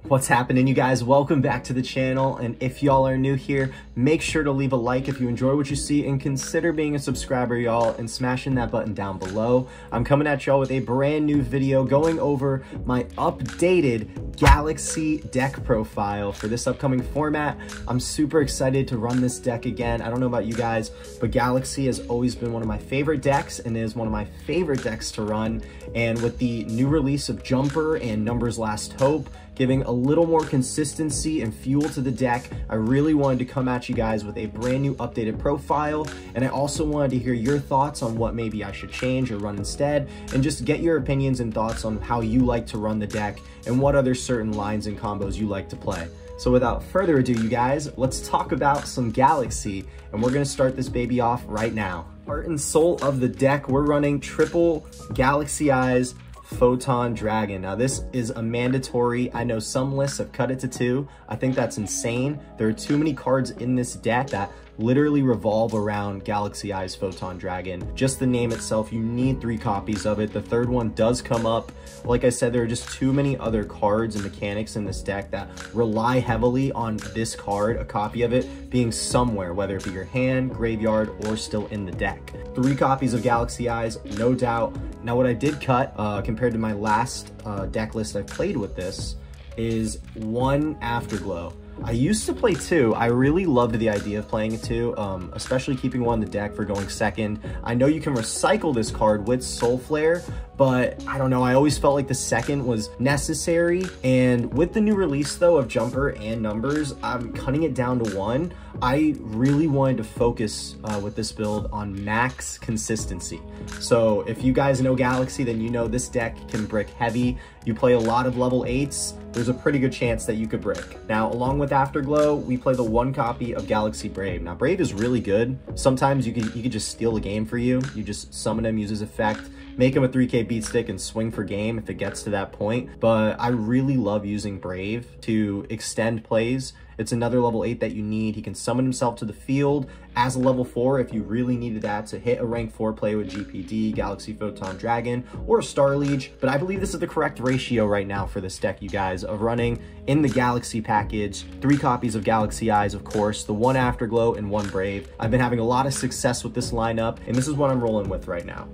What's happening, you guys? Welcome back to the channel, and if y'all are new here, make sure to leave a like if you enjoy what you see and consider being a subscriber, y'all, and smashing that button down below. I'm coming at y'all with a brand new video going over my updated Galaxy deck profile for this upcoming format. I'm super excited to run this deck again. I don't know about you guys, but Galaxy has always been one of my favorite decks and is one of my favorite decks to run. And with the new release of Jumper and Numbers Last Hope, giving a little more consistency and fuel to the deck, I really wanted to come at you guys with a brand new updated profile. And I also wanted to hear your thoughts on what maybe I should change or run instead, and just get your opinions and thoughts on how you like to run the deck and what other certain lines and combos you like to play. So without further ado, you guys, let's talk about some Galaxy, and we're gonna start this baby off right now. Heart and soul of the deck, we're running triple Galaxy-Eyes Photon Dragon. Now this is a mandatory. I know some lists have cut it to 2. I think that's insane. There are too many cards in this deck that literally revolve around Galaxy-Eyes Photon Dragon. Just the name itself, you need 3 copies of it. The third one does come up. Like I said, there are just too many other cards and mechanics in this deck that rely heavily on this card, a copy of it, being somewhere, whether it be your hand, graveyard, or still in the deck. 3 copies of Galaxy-Eyes, no doubt. Now what I did cut, compared to my last deck list I've played with this, is 1 Afterglow. I used to play 2. I really loved the idea of playing a 2, especially keeping 1 in the deck for going second. I know you can recycle this card with Soul Flare, but I don't know, I always felt like the second was necessary. And with the new release though of Jumper and Numbers, I'm cutting it down to 1. I really wanted to focus with this build on max consistency. So if you guys know Galaxy, then you know this deck can brick heavy. You play a lot of level 8s, there's a pretty good chance that you could brick. Now, along with Afterglow, we play the 1 copy of Galaxy Brave. Now, Brave is really good. Sometimes you could just steal a game for you. You just summon him, use his effect, make him a 3K beat stick, and swing for game if it gets to that point. But I really love using Brave to extend plays. It's another level 8 that you need. He can summon himself to the field as a level 4 if you really needed that to hit a rank 4 play with GPD, Galaxy Photon Dragon, or Star Liege. But I believe this is the correct ratio right now for this deck, you guys, of running in the Galaxy package 3 copies of Galaxy-Eyes, of course, the 1 Afterglow and 1 Brave. I've been having a lot of success with this lineup, and this is what I'm rolling with right now.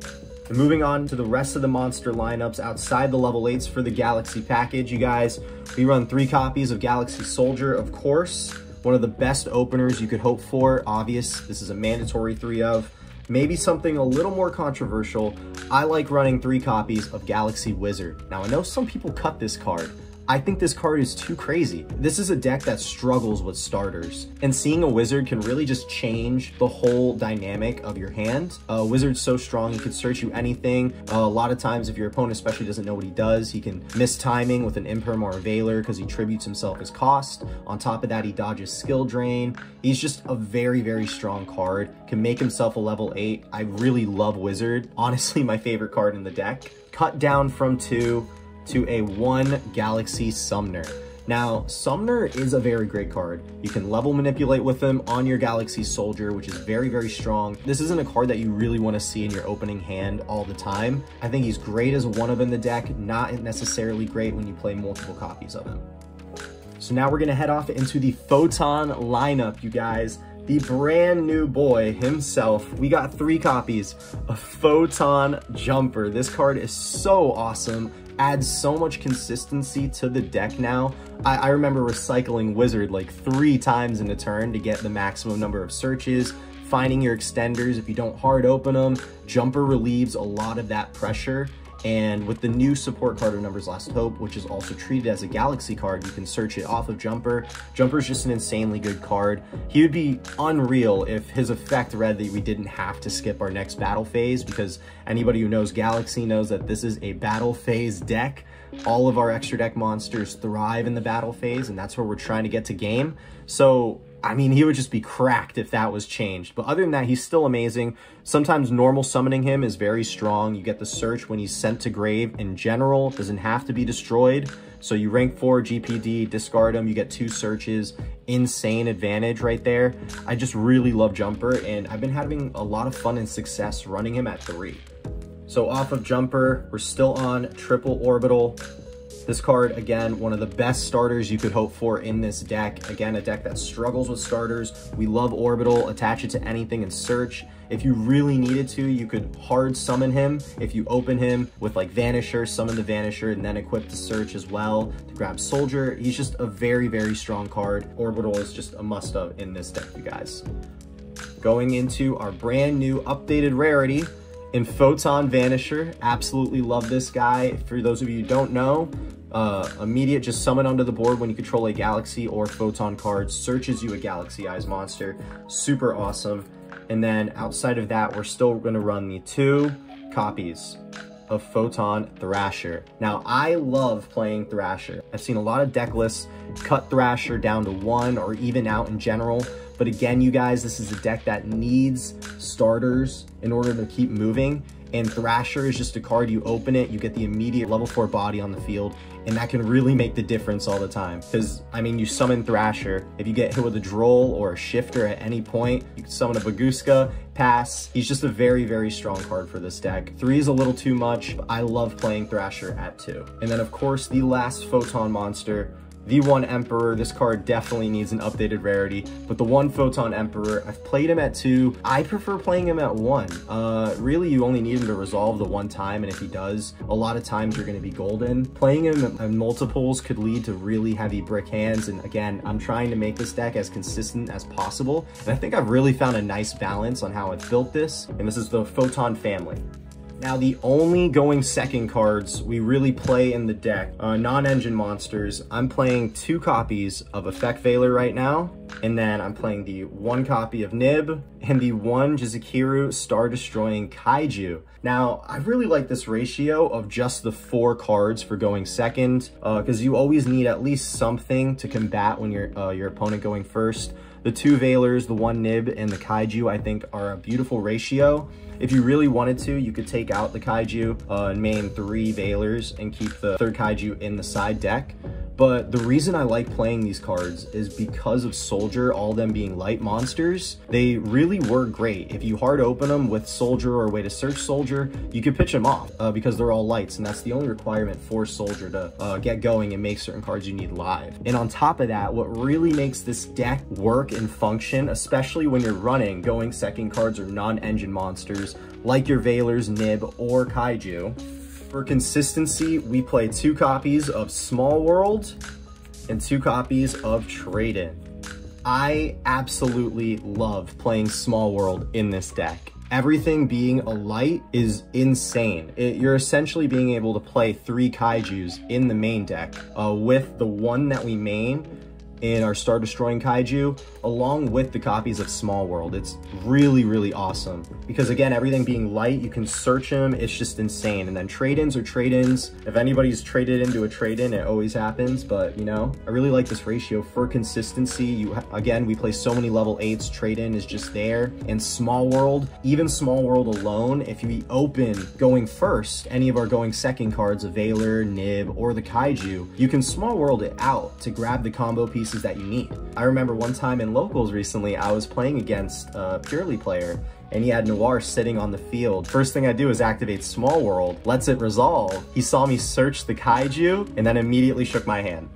And moving on to the rest of the monster lineups outside the level 8s for the Galaxy package, you guys, we run 3 copies of Galaxy Soldier, of course, one of the best openers you could hope for. Obvious, this is a mandatory 3 of. Maybe something a little more controversial, I like running 3 copies of Galaxy Wizard. Now I know some people cut this card. I think this card is too crazy. This is a deck that struggles with starters, and seeing a wizard can really just change the whole dynamic of your hand. Wizard's so strong, he can search you anything. A lot of times, if your opponent especially doesn't know what he does, he can miss timing with an Imperm or a Veiler because he tributes himself as cost. On top of that, he dodges skill drain. He's just a very, very strong card. Can make himself a level 8. I really love Wizard. Honestly, my favorite card in the deck. Cut down from 2 to a 1 Galaxy Summoner. Now, Summoner is a very great card. You can level manipulate with him on your Galaxy Soldier, which is very, very strong. This isn't a card that you really want to see in your opening hand all the time. I think he's great as 1 of in the deck, not necessarily great when you play multiple copies of him. So now we're going to head off into the Photon lineup, you guys. The brand new boy himself. We got 3 copies of Photon Jumper. This card is so awesome. Adds so much consistency to the deck now. I remember recycling Wizard like 3 times in a turn to get the maximum number of searches, finding your extenders if you don't hard open them. Jumper relieves a lot of that pressure. And with the new support card of Numbers Last Hope, which is also treated as a Galaxy card, you can search it off of Jumper. Jumper's just an insanely good card. He would be unreal if his effect read that we didn't have to skip our next battle phase, because anybody who knows Galaxy knows that this is a battle phase deck. All of our extra deck monsters thrive in the battle phase, and that's where we're trying to get to game. So I mean, he would just be cracked if that was changed. But other than that, he's still amazing. Sometimes normal summoning him is very strong. You get the search when he's sent to grave in general. Doesn't have to be destroyed. So you rank 4 GPD, discard him, you get 2 searches. Insane advantage right there. I just really love Jumper, and I've been having a lot of fun and success running him at 3. So off of Jumper, we're still on triple orbital. This card, again, one of the best starters you could hope for in this deck. Again, a deck that struggles with starters. We love Orbital, attach it to anything and search. If you really needed to, you could hard summon him. If you open him with like Vanisher, summon the Vanisher, and then equip the search as well to grab Soldier. He's just a very, very strong card. Orbital is just a must-have in this deck, you guys. Going into our brand new updated rarity in Photon Vanisher. Absolutely love this guy. For those of you who don't know, immediate just summon onto the board when you control a Galaxy or Photon card, searches you a Galaxy-Eyes monster. Super awesome. And then outside of that, we're still going to run the 2 copies of Photon Thrasher. Now, I love playing Thrasher. I've seen a lot of deck lists cut Thrasher down to 1 or even out in general. But again, you guys, this is a deck that needs starters in order to keep moving. And Thrasher is just a card, you open it, you get the immediate level 4 body on the field, and that can really make the difference all the time. Because, I mean, you summon Thrasher, if you get hit with a Droll or a Shifter at any point, you can summon a Baguska, pass. He's just a very, very strong card for this deck. 3 is a little too much, but I love playing Thrasher at 2. And then, of course, the last Photon monster, the 1 Emperor. This card definitely needs an updated rarity, but the 1 Photon Emperor, I've played him at 2. I prefer playing him at 1. Really, you only need him to resolve the 1 time, and if he does, a lot of times you're going to be golden. Playing him at multiples could lead to really heavy brick hands, and again, I'm trying to make this deck as consistent as possible, and I think I've really found a nice balance on how I've built this, and this is the Photon family. Now, the only going second cards we really play in the deck, non-engine monsters, I'm playing 2 copies of Effect Veiler right now, and then I'm playing the 1 copy of Nib and the 1 Jizukiru Star-Destroying Kaiju. Now, I really like this ratio of just the 4 cards for going second, because you always need at least something to combat when your opponent going first. The 2 Veilers, the 1 Nib, and the Kaiju, I think, are a beautiful ratio. If you really wanted to, you could take out the Kaiju and main 3 Veilers and keep the 3rd Kaiju in the side deck. But the reason I like playing these cards is because of Soldier, all of them being light monsters. They really were great. If you hard open them with Soldier or a way to search Soldier, you could pitch them off because they're all lights, and that's the only requirement for Soldier to get going and make certain cards you need live. And on top of that, what really makes this deck work and function, especially when you're running going second cards or non-engine monsters like your Veilers, Nib, or Kaiju. For consistency, we play 2 copies of Small World and 2 copies of Trade-In. I absolutely love playing Small World in this deck. Everything being a light is insane. You're essentially being able to play 3 Kaijus in the main deck with the 1 that we main in our Star Destroying Kaiju, along with the copies of Small World. It's really, really awesome. Because again, everything being light, you can search them, it's just insane. And then trade-ins are trade-ins. If anybody's traded into a trade-in, it always happens, but you know, I really like this ratio for consistency. Again, we play so many level 8s, trade-in is just there. And Small World, even Small World alone, if you open going first, any of our going second cards, a Veiler, Nib, or the Kaiju, you can Small World it out to grab the combo pieces that you need. I remember one time in locals recently, I was playing against a Purely player, and he had Noir sitting on the field. First thing I do is activate Small World, lets it resolve. He saw me search the Kaiju, and then immediately shook my hand.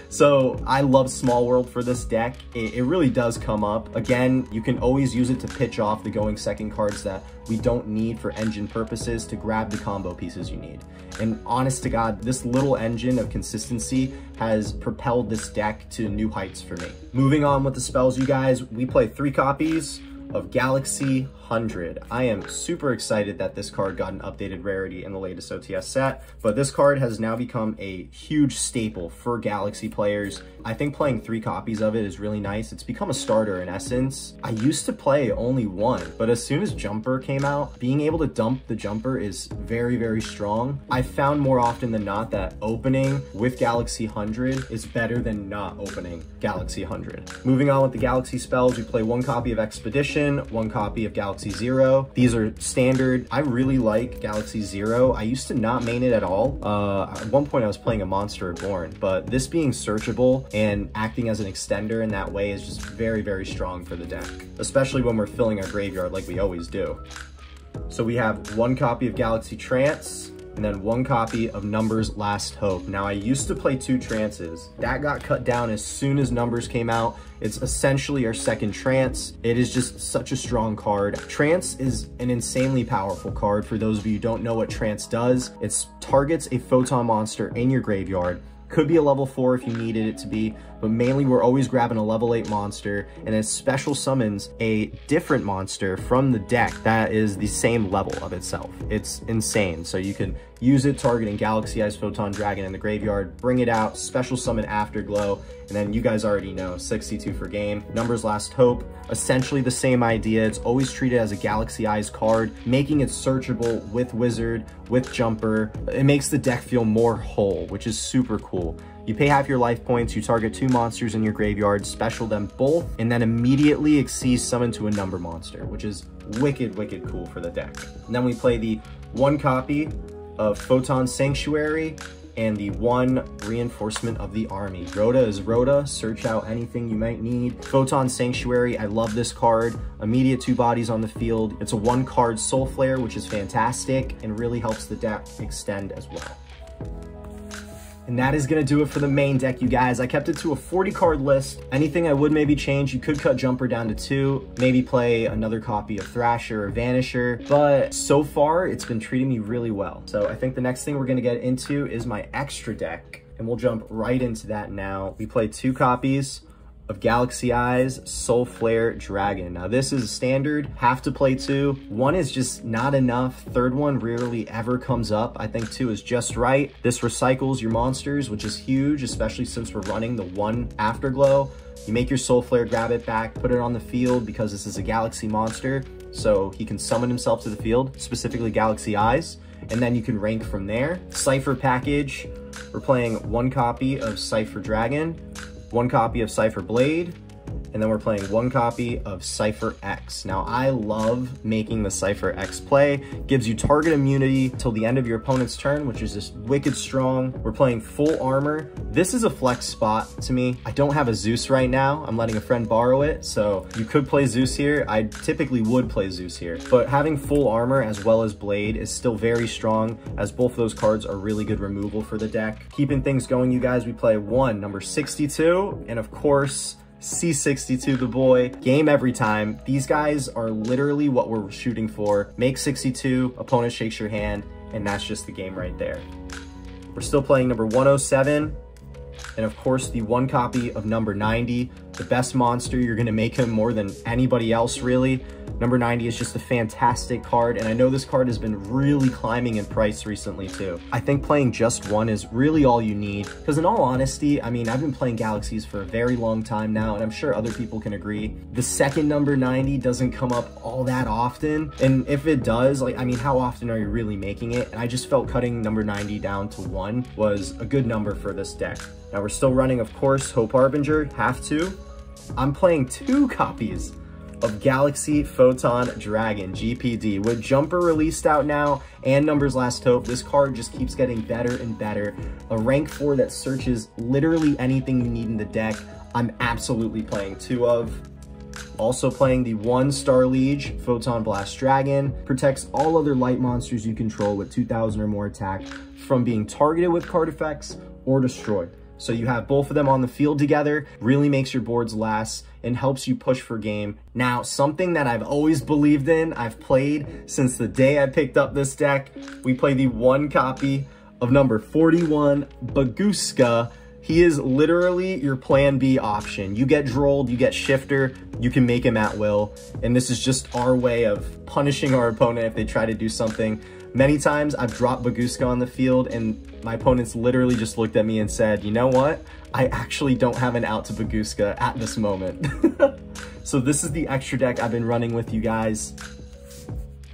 So I love Small World for this deck. It really does come up. Again, you can always use it to pitch off the going second cards that we don't need for engine purposes to grab the combo pieces you need. And honest to God, this little engine of consistency has propelled this deck to new heights for me. Moving on with the spells, you guys, we play 3 copies of Galaxy-100. I am super excited that this card got an updated rarity in the latest OTS set, but this card has now become a huge staple for Galaxy players. I think playing 3 copies of it is really nice. It's become a starter in essence. I used to play only 1, but as soon as Jumper came out, being able to dump the Jumper is very, very strong. I found more often than not that opening with Galaxy-100 is better than not opening Galaxy-100. Moving on with the Galaxy spells, we play 1 copy of Expedition, 1 copy of Galaxy-Zero. These are standard. I really like Galaxy-Zero. I used to not main it at all. At one point I was playing a Monster Reborn, but this being searchable and acting as an extender in that way is just very, very strong for the deck, especially when we're filling our graveyard like we always do. So we have 1 copy of Galaxy Trance, and then 1 copy of Numbers Last Hope. Now, I used to play 2 trances. That got cut down as soon as Numbers came out. It's essentially our second trance. It is just such a strong card. Trance is an insanely powerful card. For those of you who don't know what Trance does, it targets a photon monster in your graveyard. Could be a level 4 if you needed it to be, but mainly we're always grabbing a level 8 monster, and it special summons a different monster from the deck that is the same level of itself. It's insane. So you can use it targeting Galaxy-Eyes Photon Dragon in the graveyard, bring it out, special summon Afterglow, and then you guys already know, 62 for game. Numbers Last Hope, essentially the same idea. It's always treated as a Galaxy-Eyes card, making it searchable with Wizard, with Jumper. It makes the deck feel more whole, which is super cool. You pay half your life points, you target 2 monsters in your graveyard, special them both, and then immediately Xyz summon to a number monster, which is wicked, wicked cool for the deck. And then we play the 1 copy of Photon Sanctuary and the 1 Reinforcement of the Army. Rhoda is Rhoda, search out anything you might need. Photon Sanctuary, I love this card. Immediate 2 bodies on the field. It's a 1 card Soul Flare, which is fantastic and really helps the deck extend as well. And that is gonna do it for the main deck, you guys. I kept it to a 40 card list. Anything I would maybe change, you could cut Jumper down to 2, maybe play another copy of Thrasher or Vanisher, but so far it's been treating me really well. So I think the next thing we're gonna get into is my extra deck, and we'll jump right into that now. We play 2 copies of Galaxy-Eyes Soul Flare Dragon. Now this is a standard, have to play 2. 1 is just not enough. Third one rarely ever comes up. I think 2 is just right. This recycles your monsters, which is huge, especially since we're running the 1 Afterglow. You make your Soul Flare, grab it back, put it on the field because this is a Galaxy monster, so he can summon himself to the field, specifically Galaxy-Eyes, and then you can rank from there. Cypher package, we're playing 1 copy of Cypher Dragon, 1 copy of Cypher Blade, and then we're playing 1 copy of Cypher X. Now, I love making the Cypher X play. Gives you target immunity till the end of your opponent's turn, which is just wicked strong. We're playing full armor. This is a flex spot to me. I don't have a Zeus right now. I'm letting a friend borrow it, so you could play Zeus here. I typically would play Zeus here, but having full armor as well as Blade is still very strong, as both of those cards are really good removal for the deck. Keeping things going, you guys, we play 1, number 62, and of course, C62 the boy. Game every time. These guys are literally what we're shooting for. Make 62, opponent shakes your hand, and that's just the game right there. We're still playing number 107, and of course the 1 copy of number 90. The best monster, you're gonna make him more than anybody else really. Number 90 is just a fantastic card, and I know this card has been really climbing in price recently too. I think playing just 1 is really all you need, because in all honesty, I mean, I've been playing Galaxies for a very long time now, and I'm sure other people can agree. The second number 90 doesn't come up all that often, and if it does, like, I mean, how often are you really making it? And I just felt cutting number 90 down to 1 was a good number for this deck. Now we're still running, of course, Hope Harbinger, have to. I'm playing 2 copies of Galaxy Photon Dragon, GPD. With Jumper released out now and Numbers Last Hope, this card just keeps getting better and better. A rank 4 that searches literally anything you need in the deck. I'm absolutely playing 2 of. Also playing the 1 Star Liege Photon Blast Dragon. Protects all other light monsters you control with 2,000 or more attack from being targeted with card effects or destroyed. So you have both of them on the field together, really makes your boards last and helps you push for game. Now, something that I've always believed in, I've played since the day I picked up this deck, we play the 1 copy of number 41, Baguska. He is literally your plan B option. You get Droll, you get Shifter, you can make him at will, and this is just our way of punishing our opponent if they try to do something. Many times I've dropped Baguska on the field and my opponents literally just looked at me and said, you know what? I actually don't have an out to Baguska at this moment. So this is the extra deck I've been running with you guys,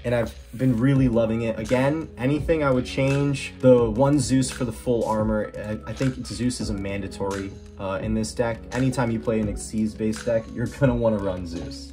and I've been really loving it. Again, anything I would change, the 1 Zeus for the full armor. I think Zeus is a mandatory in this deck. Anytime you play an Xyz based deck, you're gonna wanna run Zeus.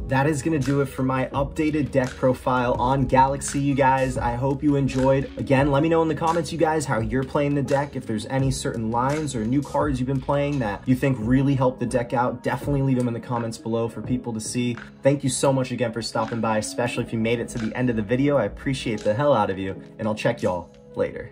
That is going to do it for my updated deck profile on Galaxy, you guys. I hope you enjoyed. Again, let me know in the comments, you guys, how you're playing the deck. If there's any certain lines or new cards you've been playing that you think really help the deck out, definitely leave them in the comments below for people to see. Thank you so much again for stopping by, especially if you made it to the end of the video. I appreciate the hell out of you, and I'll check y'all Later.